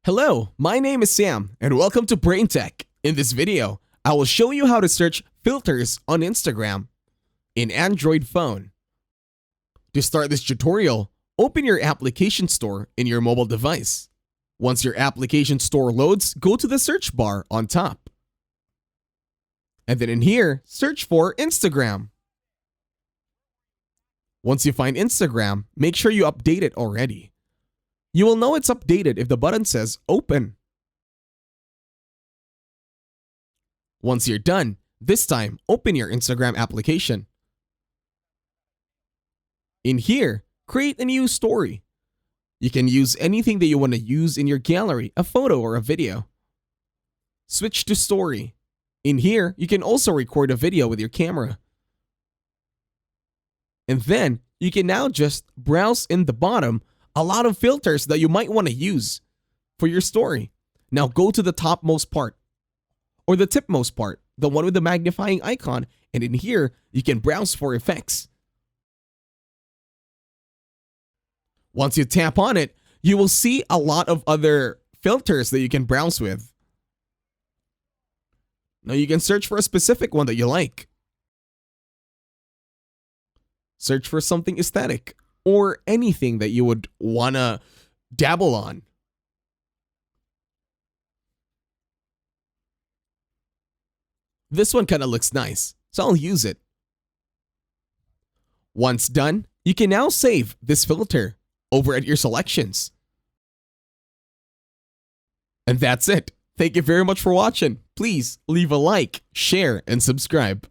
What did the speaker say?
Hello, my name is Sam, and welcome to Brain Tech. In this video, I will show you how to search filters on Instagram in Android phone. To start this tutorial, open your application store in your mobile device. Once your application store loads, go to the search bar on top. And then in here, search for Instagram. Once you find Instagram, make sure you update it already. You will know it's updated if the button says Open. Once you're done, this time open your Instagram application. In here, create a new story. You can use anything that you want to use in your gallery, a photo or a video. Switch to story. In here, you can also record a video with your camera. And then, you can now just browse in the bottom a lot of filters that you might want to use for your story. Now go to the topmost part, or the tipmost part, the one with the magnifying icon, and in here, you can browse for effects. Once you tap on it, you will see a lot of other filters that you can browse with. Now you can search for a specific one that you like. Search for something aesthetic or anything that you would wanna dabble on. This one kind of looks nice, so I'll use it. Once done, you can now save this filter over at your selections. And that's it. Thank you very much for watching. Please leave a like, share, and subscribe.